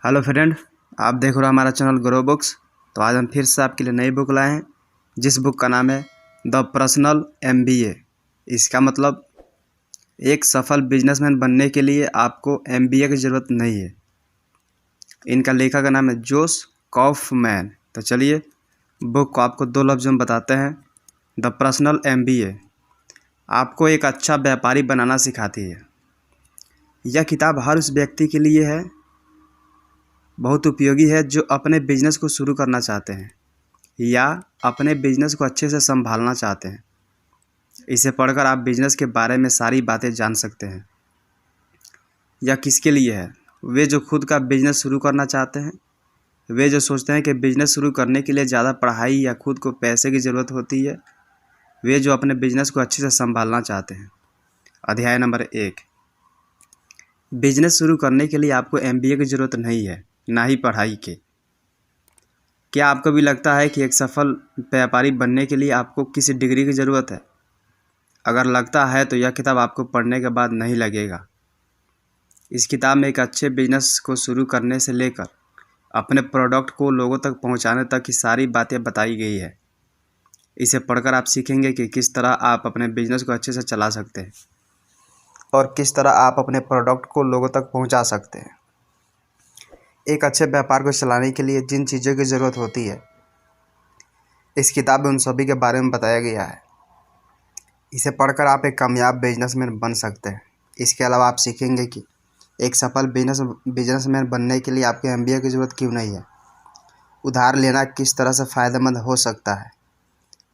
Hello friend, आप देख रहे हो हमारा चैनल ग्रो बुक्स। तो आज हम फिर से आपके लिए नई बुक लाए हैं, जिस बुक का नाम है द पर्सनल MBA। इसका मतलब एक सफल बिजनेसमैन बनने के लिए आपको MBA की ज़रूरत नहीं है। इनका लेखक का नाम है जोश कॉफमैन। तो चलिए बुक को आपको दो लफ्ज़ों में बताते हैं। द पर्सनल MBA आपको एक अच्छा व्यापारी बनाना सिखाती है। यह किताब हर उस व्यक्ति के लिए है, बहुत उपयोगी है जो अपने बिजनेस को शुरू करना चाहते हैं या अपने बिजनेस को अच्छे से संभालना चाहते हैं। इसे पढ़कर आप बिजनेस के बारे में सारी बातें जान सकते हैं। यह किसके लिए है? वे जो खुद का बिजनेस शुरू करना चाहते हैं, वे जो सोचते हैं कि बिजनेस शुरू करने के लिए ज़्यादा पढ़ाई या खुद को पैसे की ज़रूरत होती है, वे जो अपने बिजनेस को अच्छे से संभालना चाहते हैं। अध्याय नंबर 1। बिजनेस शुरू करने के लिए आपको MBA की ज़रूरत नहीं है, ना ही पढ़ाई के। क्या आपको भी लगता है कि एक सफल व्यापारी बनने के लिए आपको किसी डिग्री की ज़रूरत है? अगर लगता है तो यह किताब आपको पढ़ने के बाद नहीं लगेगा। इस किताब में एक अच्छे बिजनेस को शुरू करने से लेकर अपने प्रोडक्ट को लोगों तक पहुंचाने तक की सारी बातें बताई गई है। इसे पढ़कर आप सीखेंगे कि किस तरह आप अपने बिजनेस को अच्छे से चला सकते हैं और किस तरह आप अपने प्रोडक्ट को लोगों तक पहुंचा सकते हैं। एक अच्छे व्यापार को चलाने के लिए जिन चीज़ों की ज़रूरत होती है, इस किताब में उन सभी के बारे में बताया गया है। इसे पढ़कर आप एक कामयाब बिजनेसमैन बन सकते हैं। इसके अलावा आप सीखेंगे कि एक सफल बिजनेसमैन बनने के लिए आपके MBA की ज़रूरत क्यों नहीं है, उधार लेना किस तरह से फ़ायदेमंद हो सकता है,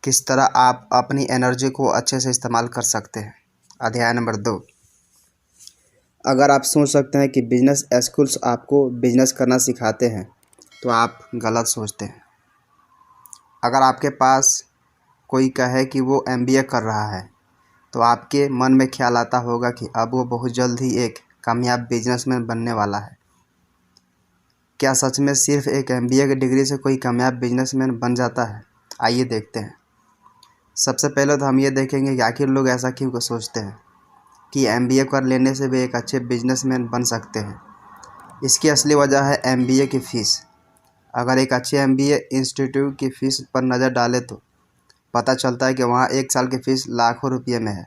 किस तरह आप अपनी एनर्जी को अच्छे से इस्तेमाल कर सकते हैं। अध्याय नंबर 2। अगर आप सोच सकते हैं कि बिजनेस स्कूल्स आपको बिजनेस करना सिखाते हैं, तो आप गलत सोचते हैं। अगर आपके पास कोई कहे कि वो MBA कर रहा है, तो आपके मन में ख्याल आता होगा कि अब वो बहुत जल्द ही एक कामयाब बिजनेसमैन बनने वाला है। क्या सच में सिर्फ एक MBA की डिग्री से कोई कामयाब बिजनेसमैन बन जाता है? आइए देखते हैं। सबसे पहले तो हम ये देखेंगे कि आखिर लोग ऐसा क्यों सोचते हैं कि MBA कर लेने से वे एक अच्छे बिजनेसमैन बन सकते हैं। इसकी असली वजह है MBA की फ़ीस। अगर एक अच्छे MBA इंस्टीट्यूट की फ़ीस पर नज़र डालें तो पता चलता है कि वहाँ एक साल की फ़ीस लाखों रुपये में है।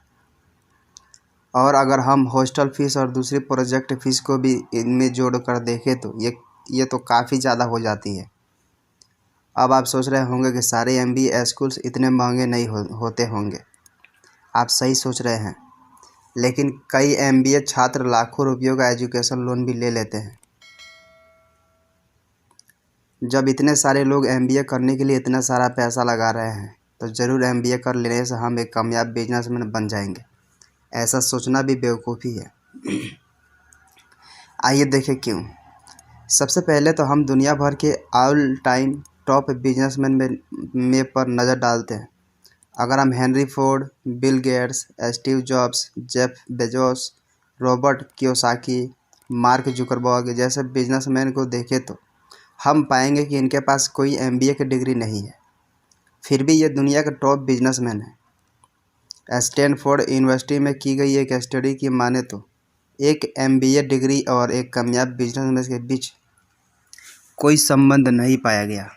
और अगर हम हॉस्टल फ़ीस और दूसरी प्रोजेक्ट फ़ीस को भी इनमें जोड़ कर देखें तो ये तो काफ़ी ज़्यादा हो जाती है। अब आप सोच रहे होंगे कि सारे MBA स्कूल्स इतने महंगे नहीं होते होंगे। आप सही सोच रहे हैं, लेकिन कई MBA छात्र लाखों रुपयों का एजुकेशन लोन भी ले लेते हैं। जब इतने सारे लोग MBA करने के लिए इतना सारा पैसा लगा रहे हैं, तो ज़रूर MBA कर लेने से हम एक कामयाब बिजनेसमैन बन जाएंगे। ऐसा सोचना भी बेवकूफ़ी है। आइए देखें क्यों। सबसे पहले तो हम दुनिया भर के ऑल टाइम टॉप बिजनेसमैन में पर नज़र डालते हैं। अगर हम Henry Ford, Bill Gates, Steve jobs, Jeff Bezos, Robert Kiyosaki, mark Zuckerberg जैसे बिजनेसमैन को देखें तो हम पाएंगे कि इनके पास कोई MBA की डिग्री नहीं है, फिर भी ये दुनिया के टॉप बिजनेसमैन हैं। स्टैनफोर्ड यूनिवर्सिटी में की गई एक स्टडी की माने तो एक MBA डिग्री और एक कामयाब बिजनेसमैन के बीच कोई संबंध नहीं पाया गया।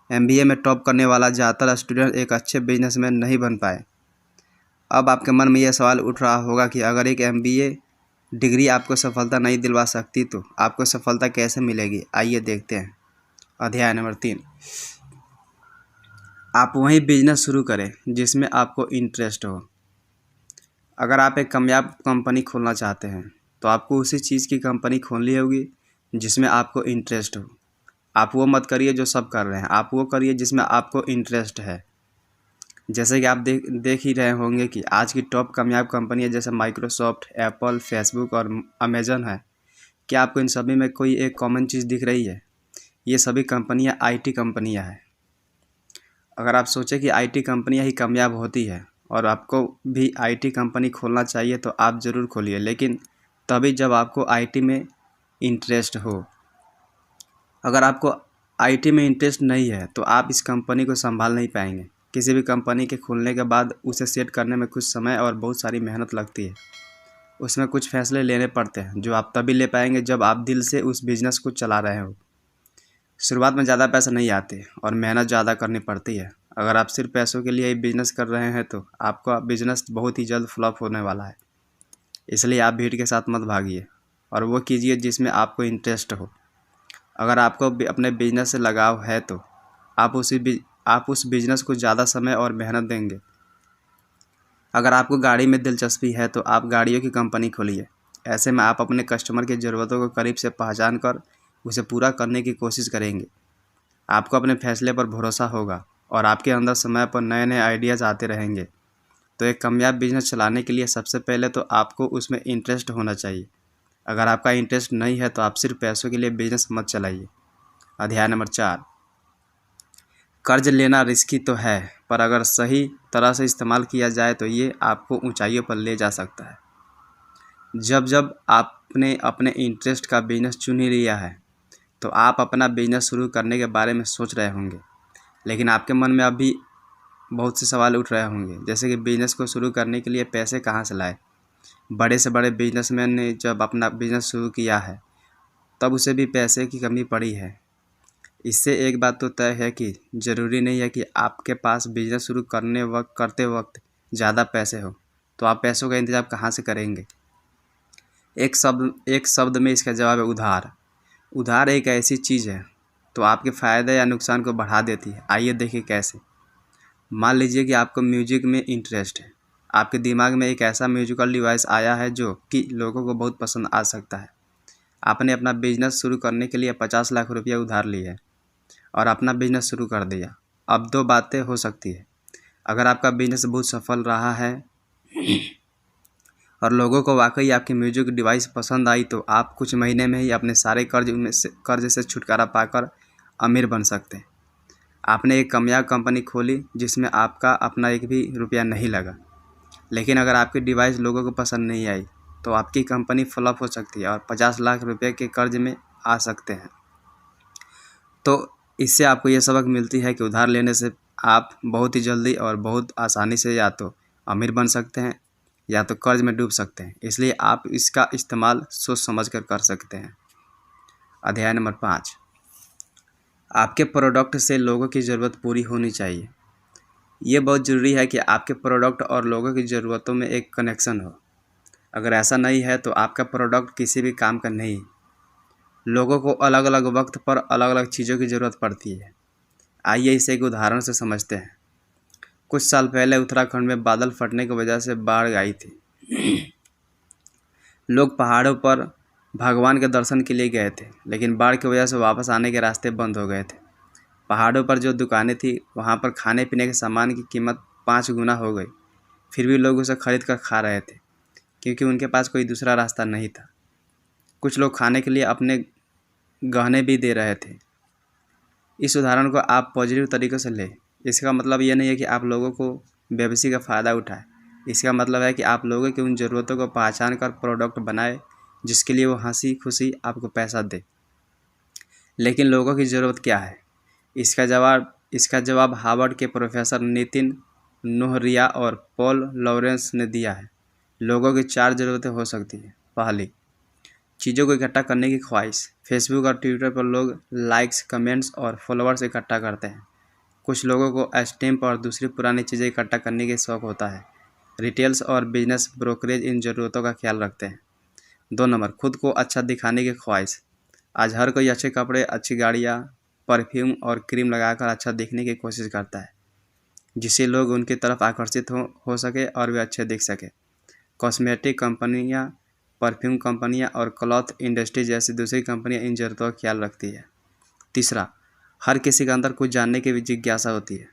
MBA में टॉप करने वाला ज़्यादातर स्टूडेंट एक अच्छे बिजनेसमैन नहीं बन पाए। अब आपके मन में यह सवाल उठ रहा होगा कि अगर एक MBA डिग्री आपको सफलता नहीं दिलवा सकती तो आपको सफलता कैसे मिलेगी? आइए देखते हैं। अध्याय नंबर 3। आप वही बिजनेस शुरू करें जिसमें आपको इंटरेस्ट हो। अगर आप एक कामयाब कंपनी खोलना चाहते हैं, तो आपको उसी चीज़ की कंपनी खोलनी होगी जिसमें आपको इंटरेस्ट हो। आप वो मत करिए जो सब कर रहे हैं, आप वो करिए जिसमें आपको इंटरेस्ट है। जैसे कि आप देख ही रहे होंगे कि आज की टॉप कामयाब कंपनी है जैसे माइक्रोसॉफ्ट, एप्पल, फेसबुक और अमेज़न है। क्या आपको इन सभी में कोई एक कॉमन चीज़ दिख रही है? ये सभी कंपनियां IT कंपनियां हैं। अगर आप सोचें कि IT कंपनियां ही कामयाब होती है और आपको भी IT कंपनी खोलना चाहिए, तो आप ज़रूर खोलिए, लेकिन तभी जब आपको IT में इंटरेस्ट हो। अगर आपको IT में इंटरेस्ट नहीं है तो आप इस कंपनी को संभाल नहीं पाएंगे। किसी भी कंपनी के खुलने के बाद उसे सेट करने में कुछ समय और बहुत सारी मेहनत लगती है। उसमें कुछ फैसले लेने पड़ते हैं जो आप तभी ले पाएंगे जब आप दिल से उस बिज़नेस को चला रहे हो। शुरुआत में ज़्यादा पैसे नहीं आते और मेहनत ज़्यादा करनी पड़ती है। अगर आप सिर्फ पैसों के लिए ही बिज़नेस कर रहे हैं तो आपका बिज़नेस बहुत ही जल्द फ्लॉप होने वाला है। इसलिए आप भीड़ के साथ मत भागिए और वो कीजिए जिसमें आपको इंटरेस्ट हो। अगर आपको अपने बिज़नेस से लगाव है तो आप उस बिज़नेस को ज़्यादा समय और मेहनत देंगे। अगर आपको गाड़ी में दिलचस्पी है तो आप गाड़ियों की कंपनी खोलिए। ऐसे में आप अपने कस्टमर की ज़रूरतों को करीब से पहचान कर उसे पूरा करने की कोशिश करेंगे। आपको अपने फैसले पर भरोसा होगा और आपके अंदर समय पर नए नए आइडियाज़ आते रहेंगे। तो एक कामयाब बिजनेस चलाने के लिए सबसे पहले तो आपको उसमें इंटरेस्ट होना चाहिए। अगर आपका इंटरेस्ट नहीं है तो आप सिर्फ पैसों के लिए बिजनेस मत चलाइए। अध्याय नंबर 4, कर्ज लेना रिस्की तो है, पर अगर सही तरह से इस्तेमाल किया जाए तो ये आपको ऊंचाइयों पर ले जा सकता है। जब जब आपने अपने इंटरेस्ट का बिजनेस चुन ही लिया है तो आप अपना बिजनेस शुरू करने के बारे में सोच रहे होंगे, लेकिन आपके मन में अभी बहुत से सवाल उठ रहे होंगे, जैसे कि बिजनेस को शुरू करने के लिए पैसे कहाँ से लाए। बड़े से बड़े बिजनेसमैन ने जब अपना बिजनेस शुरू किया है तब उसे भी पैसे की कमी पड़ी है। इससे एक बात तो तय है कि ज़रूरी नहीं है कि आपके पास बिजनेस शुरू करते वक्त ज़्यादा पैसे हो, तो आप पैसों का इंतजाम कहाँ से करेंगे। एक शब्द में इसका जवाब है उधार। उधार एक ऐसी चीज़ है तो आपके फ़ायदे या नुकसान को बढ़ा देती है। आइए देखिए कैसे। मान लीजिए कि आपको म्यूजिक में इंटरेस्ट है। आपके दिमाग में एक ऐसा म्यूजिकल डिवाइस आया है जो कि लोगों को बहुत पसंद आ सकता है। आपने अपना बिजनेस शुरू करने के लिए 50 लाख रुपया उधार लिए है और अपना बिजनेस शुरू कर दिया। अब दो बातें हो सकती है। अगर आपका बिजनेस बहुत सफल रहा है और लोगों को वाकई आपकी म्यूजिक डिवाइस पसंद आई तो आप कुछ महीने में ही अपने सारे कर्ज से छुटकारा पाकर अमीर बन सकते हैं। आपने एक कामयाब कंपनी खोली जिसमें आपका अपना एक भी रुपया नहीं लगा, लेकिन अगर आपकी डिवाइस लोगों को पसंद नहीं आई तो आपकी कंपनी फ्लॉप हो सकती है और 50 लाख रुपये के कर्ज में आ सकते हैं। तो इससे आपको ये सबक मिलती है कि उधार लेने से आप बहुत ही जल्दी और बहुत आसानी से या तो अमीर बन सकते हैं या तो कर्ज में डूब सकते हैं। इसलिए आप इसका इस्तेमाल सोच समझ कर सकते हैं। अध्याय नंबर 5, आपके प्रोडक्ट से लोगों की ज़रूरत पूरी होनी चाहिए। ये बहुत ज़रूरी है कि आपके प्रोडक्ट और लोगों की ज़रूरतों में एक कनेक्शन हो। अगर ऐसा नहीं है तो आपका प्रोडक्ट किसी भी काम का नहीं। लोगों को अलग अलग वक्त पर अलग अलग चीज़ों की ज़रूरत पड़ती है। आइए इसे एक उदाहरण से समझते हैं। कुछ साल पहले उत्तराखंड में बादल फटने की वजह से बाढ़ आई थी। लोग पहाड़ों पर भगवान के दर्शन के लिए गए थे, लेकिन बाढ़ की वजह से वापस आने के रास्ते बंद हो गए थे। पहाड़ों पर जो दुकानें थी वहाँ पर खाने पीने के सामान की कीमत 5 गुना हो गई। फिर भी लोग उसे खरीद कर खा रहे थे क्योंकि उनके पास कोई दूसरा रास्ता नहीं था। कुछ लोग खाने के लिए अपने गहने भी दे रहे थे। इस उदाहरण को आप पॉजिटिव तरीके से लें। इसका मतलब ये नहीं है कि आप लोगों को बेबसी का फ़ायदा उठाएं। इसका मतलब है कि आप लोगों की उन ज़रूरतों को पहचान कर प्रोडक्ट बनाए जिसके लिए वो हंसी खुशी आपको पैसा दे। लेकिन लोगों की ज़रूरत क्या है? इसका जवाब हार्वर्ड के प्रोफेसर नितिन नोहरिया और पॉल लॉरेंस ने दिया है। लोगों की 4 ज़रूरतें हो सकती हैं। पहली, चीज़ों को इकट्ठा करने की ख्वाहिश। फेसबुक और ट्विटर पर लोग लाइक्स, कमेंट्स और फॉलोअर्स इकट्ठा करते हैं। कुछ लोगों को स्टैम्प और दूसरी पुरानी चीज़ें इकट्ठा करने के शौक़ होता है। रिटेल्स और बिजनेस ब्रोकरेज इन ज़रूरतों का ख्याल रखते हैं। 2 नंबर, खुद को अच्छा दिखाने की ख्वाहिश। आज हर कोई अच्छे कपड़े, अच्छी गाड़ियाँ, परफ्यूम और क्रीम लगाकर अच्छा दिखने की कोशिश करता है, जिससे लोग उनकी तरफ आकर्षित हो सके और वे अच्छे दिख सके। कॉस्मेटिक कंपनियाँ, परफ्यूम कंपनियाँ और क्लॉथ इंडस्ट्री जैसी दूसरी कंपनियाँ इन ज़रूरतों का ख्याल रखती है। तीसरा, हर किसी के अंदर कुछ जानने की जिज्ञासा होती है।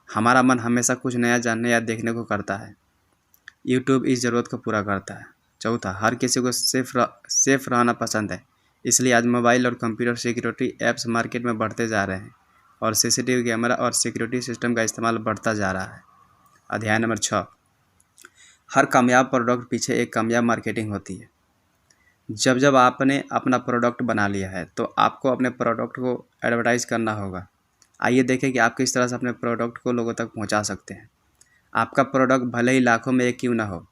हमारा मन हमेशा कुछ नया जानने या देखने को करता है। यूट्यूब इस ज़रूरत को पूरा करता है। चौथा, हर किसी को सेफ रहना पसंद है। इसलिए आज मोबाइल और कंप्यूटर सिक्योरिटी ऐप्स मार्केट में बढ़ते जा रहे हैं और सीसीटीवी कैमरा और सिक्योरिटी सिस्टम का इस्तेमाल बढ़ता जा रहा है। अध्याय नंबर 6, हर कामयाब प्रोडक्ट पीछे एक कामयाब मार्केटिंग होती है। जब जब आपने अपना प्रोडक्ट बना लिया है तो आपको अपने प्रोडक्ट को एडवर्टाइज़ करना होगा। आइए देखें कि आप किस तरह से अपने प्रोडक्ट को लोगों तक पहुंचा सकते हैं। आपका प्रोडक्ट भले ही लाखों में एक क्यों ना हो,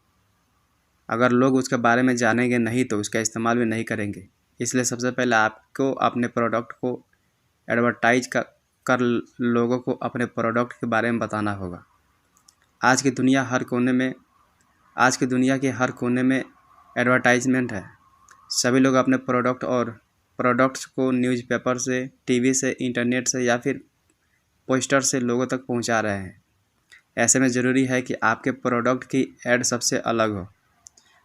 अगर लोग उसके बारे में जानेंगे नहीं तो उसका इस्तेमाल भी नहीं करेंगे। इसलिए सबसे पहले आपको अपने प्रोडक्ट को एडवर्टाइज कर लोगों को अपने प्रोडक्ट के बारे में बताना होगा। आज की दुनिया के हर कोने में एडवर्टाइजमेंट है। सभी लोग अपने प्रोडक्ट्स को न्यूज़पेपर से, टीवी से, इंटरनेट से या फिर पोस्टर से लोगों तक पहुंचा रहे हैं। ऐसे में ज़रूरी है कि आपके प्रोडक्ट की ऐड सबसे अलग हो।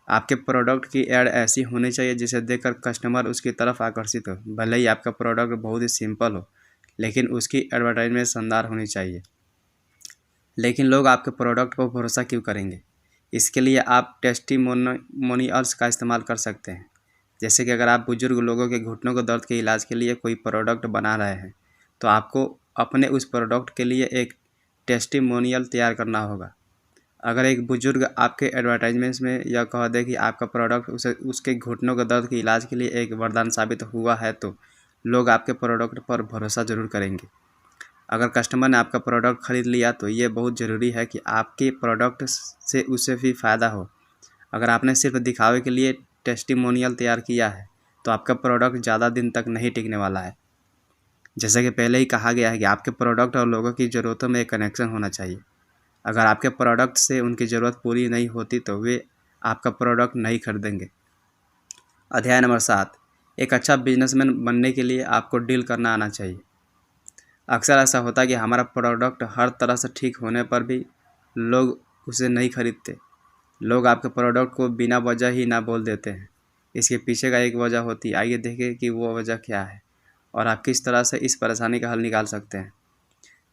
आपके प्रोडक्ट की ऐड ऐसी होनी चाहिए जिसे देखकर कस्टमर उसकी तरफ आकर्षित हो। भले ही आपका प्रोडक्ट बहुत ही सिंपल हो, लेकिन उसकी एडवर्टाइजमेंट शानदार होनी चाहिए। लेकिन लोग आपके प्रोडक्ट पर भरोसा क्यों करेंगे? इसके लिए आप टेस्टिमोनियल्स का इस्तेमाल कर सकते हैं। जैसे कि अगर आप बुजुर्ग लोगों के घुटनों के दर्द के इलाज के लिए कोई प्रोडक्ट बना रहे हैं, तो आपको अपने उस प्रोडक्ट के लिए एक टेस्टिमोनियल तैयार करना होगा। अगर एक बुजुर्ग आपके एडवर्टाइजमेंट्स में यह कह दे कि आपका प्रोडक्ट उसके घुटनों के दर्द के इलाज के लिए एक वरदान साबित हुआ है, तो लोग आपके प्रोडक्ट पर भरोसा ज़रूर करेंगे। अगर कस्टमर ने आपका प्रोडक्ट ख़रीद लिया तो ये बहुत ज़रूरी है कि आपके प्रोडक्ट से उसे भी फ़ायदा हो। अगर आपने सिर्फ दिखावे के लिए टेस्टिमोनियल तैयार किया है तो आपका प्रोडक्ट ज़्यादा दिन तक नहीं टिकने वाला है। जैसे कि पहले ही कहा गया है कि आपके प्रोडक्ट और लोगों की ज़रूरतों में एक कनेक्शन होना चाहिए। अगर आपके प्रोडक्ट से उनकी ज़रूरत पूरी नहीं होती तो वे आपका प्रोडक्ट नहीं खरीदेंगे। अध्याय नंबर 7, एक अच्छा बिजनेसमैन बनने के लिए आपको डील करना आना चाहिए। अक्सर ऐसा होता है कि हमारा प्रोडक्ट हर तरह से ठीक होने पर भी लोग उसे नहीं खरीदते। लोग आपके प्रोडक्ट को बिना वजह ही ना बोल देते हैं। इसके पीछे का एक वजह होती है। आइए देखें कि वो वजह क्या है और आप किस तरह से इस परेशानी का हल निकाल सकते हैं।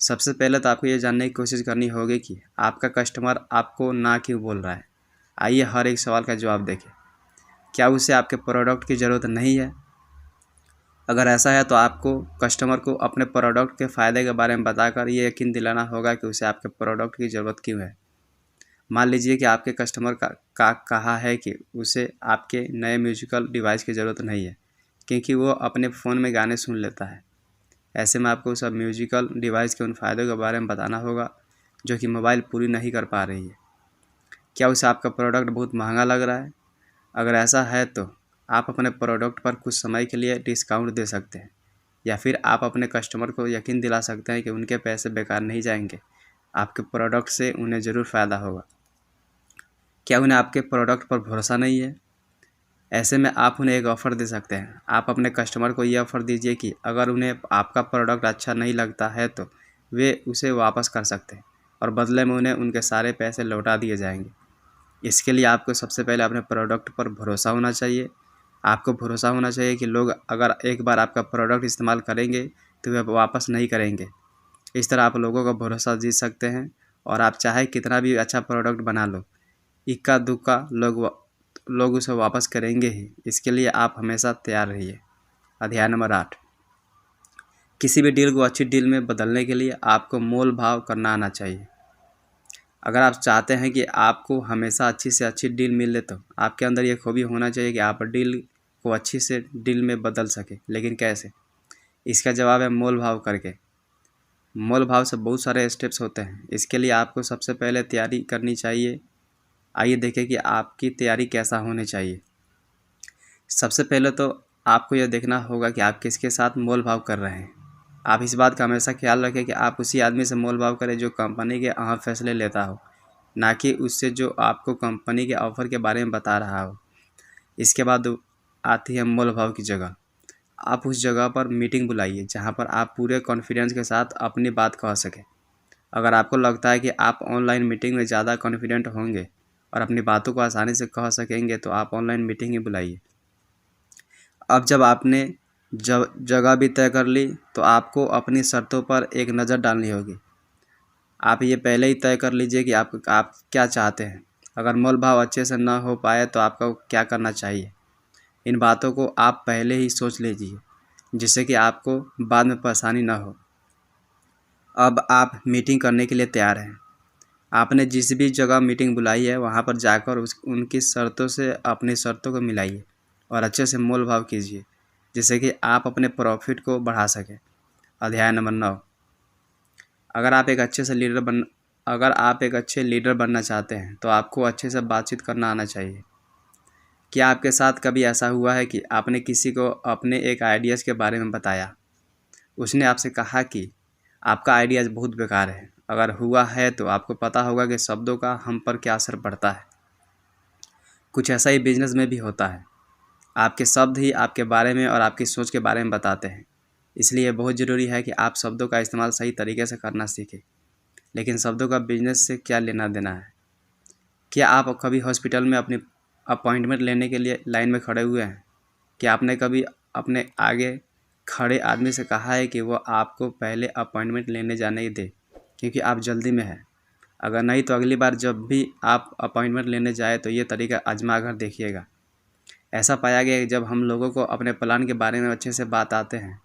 सबसे पहले तो आपको ये जानने की कोशिश करनी होगी कि आपका कस्टमर आपको ना क्यों बोल रहा है। आइए हर एक सवाल का जवाब देखें। क्या उसे आपके प्रोडक्ट की ज़रूरत नहीं है? अगर ऐसा है तो आपको कस्टमर को अपने प्रोडक्ट के फ़ायदे के बारे में बताकर ये यकीन दिलाना होगा कि उसे आपके प्रोडक्ट की ज़रूरत क्यों है। मान लीजिए कि आपके कस्टमर का कहा है कि उसे आपके नए म्यूजिकल डिवाइस की ज़रूरत नहीं है क्योंकि वो अपने फ़ोन में गाने सुन लेता है। ऐसे में आपको उस म्यूजिकल डिवाइस के उन फ़ायदों के बारे में बताना होगा जो कि मोबाइल पूरी नहीं कर पा रही है। क्या उसे आपका प्रोडक्ट बहुत महंगा लग रहा है? अगर ऐसा है तो आप अपने प्रोडक्ट पर कुछ समय के लिए डिस्काउंट दे सकते हैं या फिर आप अपने कस्टमर को यकीन दिला सकते हैं कि उनके पैसे बेकार नहीं जाएंगे। आपके प्रोडक्ट से उन्हें ज़रूर फ़ायदा होगा। क्या उन्हें आपके प्रोडक्ट पर भरोसा नहीं है? ऐसे में आप उन्हें एक ऑफ़र दे सकते हैं। आप अपने कस्टमर को ये ऑफ़र दीजिए कि अगर उन्हें आपका प्रोडक्ट अच्छा नहीं लगता है तो वे उसे वापस कर सकते हैं और बदले में उन्हें उनके सारे पैसे लौटा दिए जाएंगे। इसके लिए आपको सबसे पहले अपने प्रोडक्ट पर भरोसा होना चाहिए। आपको भरोसा होना चाहिए कि लोग अगर एक बार आपका प्रोडक्ट इस्तेमाल करेंगे तो वे वापस नहीं करेंगे। इस तरह आप लोगों का भरोसा जीत सकते हैं और आप चाहे कितना भी अच्छा प्रोडक्ट बना लो, इक्का दुक्का लोग उसे वापस करेंगे ही। इसके लिए आप हमेशा तैयार रहिए। अध्याय नंबर 8, किसी भी डील को अच्छी डील में बदलने के लिए आपको मोल भाव करना आना चाहिए। अगर आप चाहते हैं कि आपको हमेशा अच्छी से अच्छी डील मिले तो आपके अंदर ये खूबी होना चाहिए कि आप डील को अच्छी से डील में बदल सके। लेकिन कैसे? इसका जवाब है मोल भाव करके। मोल भाव से बहुत सारे स्टेप्स होते हैं। इसके लिए आपको सबसे पहले तैयारी करनी चाहिए। आइए देखें कि आपकी तैयारी कैसा होनी चाहिए। सबसे पहले तो आपको यह देखना होगा कि आप किसके साथ मोल भाव कर रहे हैं। आप इस बात का हमेशा ख्याल रखें कि आप उसी आदमी से मोल भाव करें जो कंपनी के अहम फैसले लेता हो, ना कि उससे जो आपको कंपनी के ऑफ़र के बारे में बता रहा हो। इसके बाद आती है मोल भाव की जगह। आप उस जगह पर मीटिंग बुलाइए जहां पर आप पूरे कॉन्फिडेंस के साथ अपनी बात कह सकें। अगर आपको लगता है कि आप ऑनलाइन मीटिंग में ज़्यादा कॉन्फिडेंट होंगे और अपनी बातों को आसानी से कह सकेंगे तो आप ऑनलाइन मीटिंग ही बुलाइए। अब जब आपने जगह भी तय कर ली तो आपको अपनी शर्तों पर एक नज़र डालनी होगी। आप ये पहले ही तय कर लीजिए कि आप क्या चाहते हैं। अगर मोल भाव अच्छे से ना हो पाए तो आपको क्या करना चाहिए। इन बातों को आप पहले ही सोच लीजिए जिससे कि आपको बाद में परेशानी ना हो। अब आप मीटिंग करने के लिए तैयार हैं। आपने जिस भी जगह मीटिंग बुलाई है वहाँ पर जाकर उनकी शर्तों से अपनी शर्तों को मिलाइए और अच्छे से मोल भाव कीजिए जिससे कि आप अपने प्रॉफिट को बढ़ा सकें। अध्याय नंबर 9, अगर आप एक अच्छे लीडर बनना चाहते हैं तो आपको अच्छे से बातचीत करना आना चाहिए। क्या आपके साथ कभी ऐसा हुआ है कि आपने किसी को अपने एक आइडियाज़ के बारे में बताया, उसने आपसे कहा कि आपका आइडियाज़ बहुत बेकार है? अगर हुआ है तो आपको पता होगा कि शब्दों का हम पर क्या असर पड़ता है। कुछ ऐसा ही बिजनेस में भी होता है। आपके शब्द ही आपके बारे में और आपकी सोच के बारे में बताते हैं। इसलिए बहुत ज़रूरी है कि आप शब्दों का इस्तेमाल सही तरीके से करना सीखें। लेकिन शब्दों का बिजनेस से क्या लेना देना है? क्या आप कभी हॉस्पिटल में अपनी अपॉइंटमेंट लेने के लिए लाइन में खड़े हुए हैं? क्या आपने कभी अपने आगे खड़े आदमी से कहा है कि वो आपको पहले अपॉइंटमेंट लेने जाने दे, क्योंकि आप जल्दी में हैं? अगर नहीं तो अगली बार जब भी आप अपॉइंटमेंट लेने जाए तो ये तरीका आजमा कर देखिएगा। ऐसा पाया गया कि जब हम लोगों को अपने प्लान के बारे में अच्छे से बताते हैं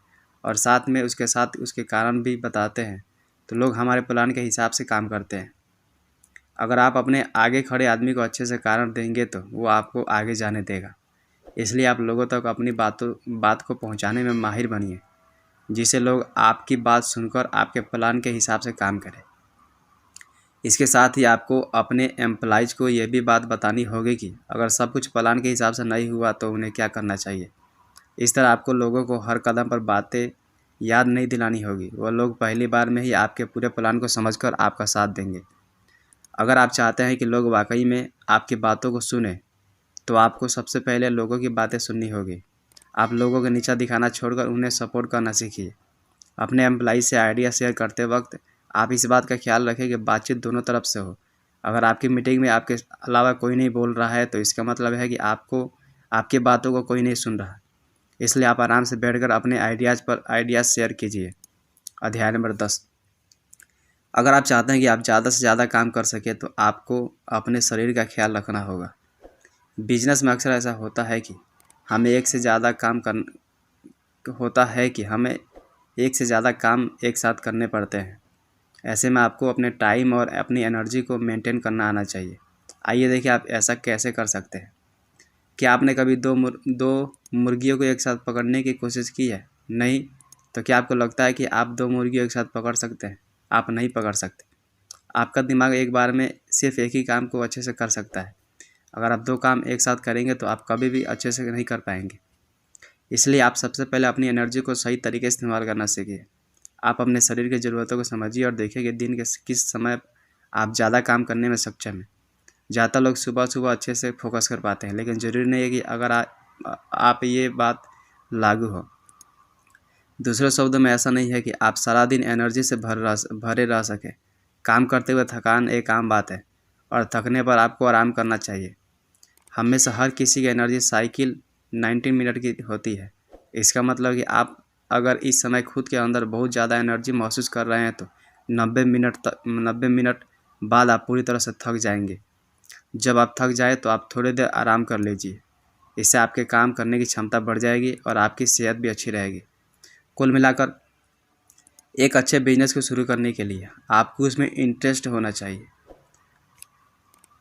और साथ में उसके कारण भी बताते हैं, तो लोग हमारे प्लान के हिसाब से काम करते हैं। अगर आप अपने आगे खड़े आदमी को अच्छे से कारण देंगे तो वो आपको आगे जाने देगा। इसलिए आप लोगों तक अपनी बात को पहुंचाने में माहिर बनिए, जिससे लोग आपकी बात सुनकर आपके प्लान के हिसाब से काम करें। इसके साथ ही आपको अपने एम्प्लॉइज़ को यह भी बात बतानी होगी कि अगर सब कुछ प्लान के हिसाब से नहीं हुआ तो उन्हें क्या करना चाहिए। इस तरह आपको लोगों को हर कदम पर बातें याद नहीं दिलानी होगी। वह लोग पहली बार में ही आपके पूरे प्लान को समझकर आपका साथ देंगे। अगर आप चाहते हैं कि लोग वाकई में आपकी बातों को सुने, तो आपको सबसे पहले लोगों की बातें सुननी होगी। आप लोगों को नीचा दिखाना छोड़कर उन्हें सपोर्ट करना सीखिए। अपने एम्प्लॉई से आइडिया शेयर करते वक्त आप इस बात का ख्याल रखें कि बातचीत दोनों तरफ से हो। अगर आपकी मीटिंग में आपके अलावा कोई नहीं बोल रहा है तो इसका मतलब है कि आपकी बातों को कोई नहीं सुन रहा। इसलिए आप आराम से बैठकर अपने आइडियाज़ शेयर कीजिए। अध्याय नंबर 10। अगर आप चाहते हैं कि आप ज़्यादा से ज़्यादा काम कर सकें तो आपको अपने शरीर का ख्याल रखना होगा। बिजनेस में अक्सर ऐसा होता है कि हमें एक से ज़्यादा काम एक साथ करने पड़ते हैं। ऐसे में आपको अपने टाइम और अपनी एनर्जी को मेंटेन करना आना चाहिए। आइए देखिए आप ऐसा कैसे कर सकते हैं। क्या आपने कभी दो मुर्गियों को एक साथ पकड़ने की कोशिश की है? नहीं। तो क्या आपको लगता है कि आप दो मुर्गियों एक साथ पकड़ सकते हैं? आप नहीं पकड़ सकते। आपका दिमाग एक बार में सिर्फ एक ही काम को अच्छे से कर सकता है। अगर आप दो काम एक साथ करेंगे तो आप कभी भी अच्छे से नहीं कर पाएंगे। इसलिए आप सबसे पहले अपनी एनर्जी को सही तरीके से इस्तेमाल करना सीखिए। आप अपने शरीर की ज़रूरतों को समझिए और देखिए कि दिन के किस समय आप ज़्यादा काम करने में सक्षम हैं। ज़्यादातर लोग सुबह अच्छे से फोकस कर पाते हैं, लेकिन ज़रूरी नहीं है कि अगर आप ये बात लागू हो। दूसरे शब्दों में ऐसा नहीं है कि आप सारा दिन एनर्जी से भरे रह सकें। काम करते हुए थकान एक आम बात है और थकने पर आपको आराम करना चाहिए। हम में से हर किसी की एनर्जी साइकिल 19 मिनट की होती है। इसका मतलब कि आप अगर इस समय खुद के अंदर बहुत ज़्यादा एनर्जी महसूस कर रहे हैं तो 90 मिनट बाद आप पूरी तरह से थक जाएंगे। जब आप थक जाए तो आप थोड़ी देर आराम कर लीजिए। इससे आपके काम करने की क्षमता बढ़ जाएगी और आपकी सेहत भी अच्छी रहेगी। कुल मिलाकर एक अच्छे बिजनेस को शुरू करने के लिए आपको उसमें इंटरेस्ट होना चाहिए।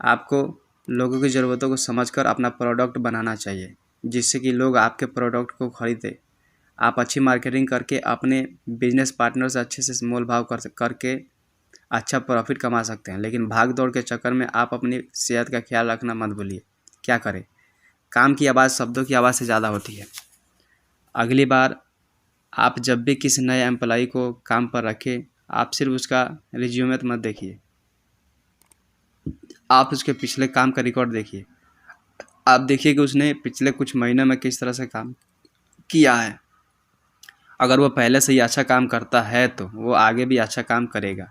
आपको लोगों की ज़रूरतों को समझकर अपना प्रोडक्ट बनाना चाहिए, जिससे कि लोग आपके प्रोडक्ट को खरीदें। आप अच्छी मार्केटिंग करके अपने बिजनेस पार्टनर से अच्छे से मोल भाव करके अच्छा प्रॉफिट कमा सकते हैं। लेकिन भाग दौड़ के चक्कर में आप अपनी सेहत का ख्याल रखना मत भूलिए। क्या करें? काम की आवाज़ शब्दों की आवाज़ से ज़्यादा होती है। अगली बार आप जब भी किसी नए एम्प्लॉई को काम पर रखें, आप सिर्फ उसका रिज्यूमे मत देखिए, आप उसके पिछले काम का रिकॉर्ड देखिए। आप देखिए कि उसने पिछले कुछ महीनों में किस तरह से काम किया है। अगर वो पहले से ही अच्छा काम करता है तो वो आगे भी अच्छा काम करेगा।